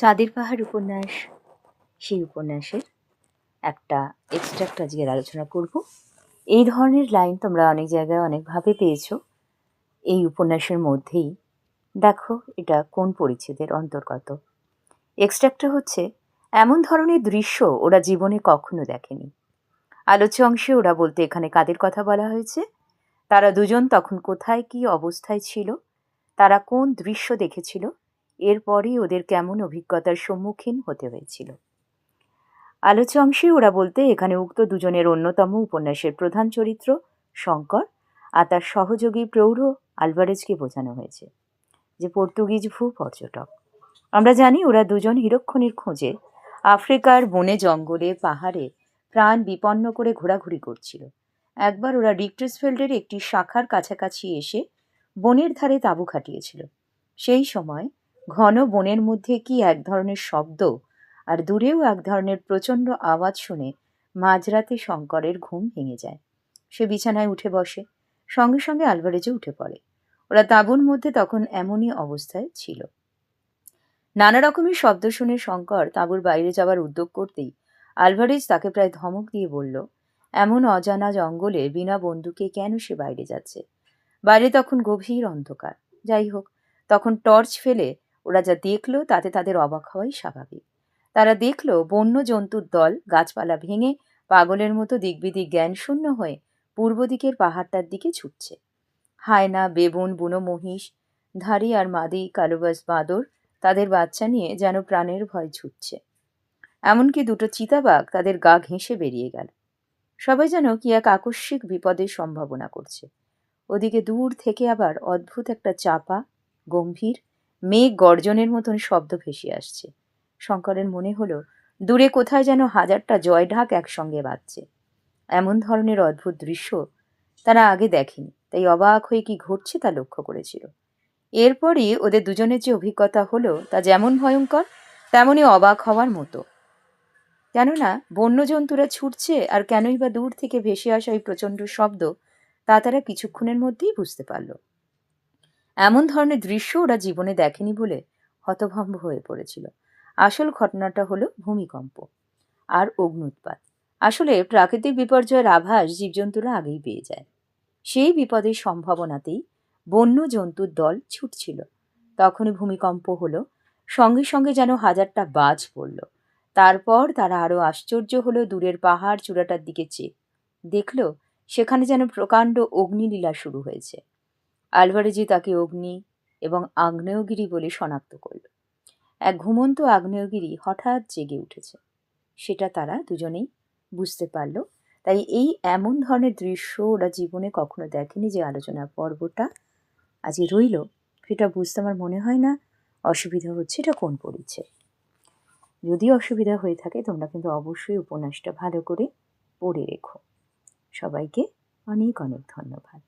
চাঁদের পাহাড় উপন্যাস, সেই উপন্যাসের একটা এক্সট্রাক্ট আজকের আলোচনা করব। এই ধরনের লাইন তোমরা অনেক জায়গায় অনেকভাবে পেয়েছো এই উপন্যাসের মধ্যেই। দেখো এটা কোন পরিচ্ছেদের অন্তর্গত। এক্সট্রাক্টটা হচ্ছে, এমন ধরনের দৃশ্য ওরা জীবনে কখনো দেখেনি। আলোচ্য অংশে ওরা বলতে এখানে কাদের কথা বলা হয়েছে, তারা দুজন তখন কোথায় কী অবস্থায় ছিল, তারা কোন দৃশ্য দেখেছিল, এরপরই ওদের কেমন অভিজ্ঞতার সম্মুখীন হতে হয়েছিল। আলোচ্য অংশে ওরা বলতে এখানে উক্ত দুজনের অন্যতম উপন্যাসের প্রধান চরিত্র শঙ্কর আর তার সহযোগী প্রৌঢ় আলভারেজকে বোঝানো হয়েছে, যে পর্তুগিজ ভূ পর্যটক। আমরা জানি ওরা দুজন হিরোক্ষণের খোঁজে আফ্রিকার বনে জঙ্গলে পাহাড়ে প্রাণ বিপন্ন করে ঘোরাঘুরি করছিল। একবার ওরা রিক্টার্সফেল্ডের একটি শাখার কাছাকাছি এসে বনের ধারে তাঁবু খাটিয়েছিল। সেই সময় ঘন বনের মধ্যে কি এক ধরনের শব্দ আর দূরেও এক ধরনের প্রচণ্ড আওয়াজ শুনে মাঝরাতে শঙ্করের ঘুম ভেঙে যায়। সে বিছানায় উঠে বসে, সঙ্গে সঙ্গে আলভারেজও উঠে পড়ে। ওরা তাঁবুর মধ্যে তখন এমনই অবস্থায় ছিল। নানা রকমের শব্দ শুনে শঙ্কর তাঁবুর বাইরে যাওয়ার উদ্যোগ করতেই আলভারেজ তাকে প্রায় ধমক দিয়ে বলল, এমন অজানা জঙ্গলে বিনা বন্দুকে কেন সে বাইরে যাচ্ছে? বাইরে তখন গভীর অন্ধকার। যাই হোক, তখন টর্চ ফেলে ওরা যা দেখল তাতে তাদের অবাক হওয়াই স্বাভাবিক। তারা দেখল বন্য জন্তুর দল গাছপালা ভেঙে পাগলের মতো দিকবিদিক জ্ঞান শূন্য হয়ে পূর্ব দিকের পাহাড়টার দিকে ছুটছে। হায়না, বেবুন, বুনো মহিষ, ধাড়ি আর মাদি কালোবাস বাঁদর তাদের বাচ্চা নিয়ে যেন প্রাণের ভয় ছুটছে। এমনকি দুটো চিতাবাঘ তাদের গা ঘেঁষে বেরিয়ে গেল। সবাই যেন কি এক আকস্মিক বিপদের সম্ভাবনা করছে। ওদিকে দূর থেকে আবার অদ্ভুত একটা চাপা, গম্ভীর, মেঘ গর্জনের মতন শব্দ ভেসে আসছে। শঙ্করের মনে হলো দূরে কোথায় যেন হাজারটা জয়ঢাক একসঙ্গে বাজছে। এমন ধরনের অদ্ভুত দৃশ্য তারা আগে দেখেনি, তাই অবাক হয়ে কি ঘটছে তা লক্ষ্য করেছিল। এরপরই ওদের দুজনের যে অভিজ্ঞতা হলো তা যেমন ভয়ঙ্কর তেমনই অবাক হওয়ার মতো। কেননা বন্যজন্তুরা ছুটছে আর কেনই বা দূর থেকে ভেসে আসা এই প্রচণ্ড শব্দ, তা তারা কিছুক্ষণের মধ্যেই বুঝতে পারল। এমন ধরনের দৃশ্য ওরা জীবনে দেখেনি বলে হতভম্ব হয়ে পড়েছিল। আসল ঘটনাটা হলো ভূমিকম্প আর অগ্ন্যুৎপাত। আসলে প্রাকৃতিক বিপর্যয়ের আভাস জীবজন্তুরা আগেই পেয়ে যায়। সেই বিপদের সম্ভাবনাতেই বন্য জন্তুর দল ছুটছিল। তখনই ভূমিকম্প হলো, সঙ্গে সঙ্গে যেন হাজারটা বাজ পড়ল। তারপর তারা আরো আশ্চর্য হলো দূরের পাহাড় চূড়াটার দিকে চেয়ে দেখল সেখানে যেন প্রকাণ্ড অগ্নিলীলা শুরু হয়েছে। আলভারেজি তাকে অগ্নি এবং আগ্নেয়গিরি বলে শনাক্ত করল। এক ঘুমন্ত আগ্নেয়গিরি হঠাৎ জেগে উঠেছে, সেটা তারা দুজনেই বুঝতে পারল। তাই এই এমন ধরনের দৃশ্য ওরা জীবনে কখনো দেখেনি যে আলোচনা পর্বটা আজই রইল, সেটা বুঝতে আমার মনে হয় না অসুবিধা হচ্ছে এটা কোন পড়েছে। যদি অসুবিধা হয়ে থাকে তোমরা কিন্তু অবশ্যই উপন্যাসটা ভালো করে পড়ে রেখো। সবাইকে অনেক অনেক ধন্যবাদ।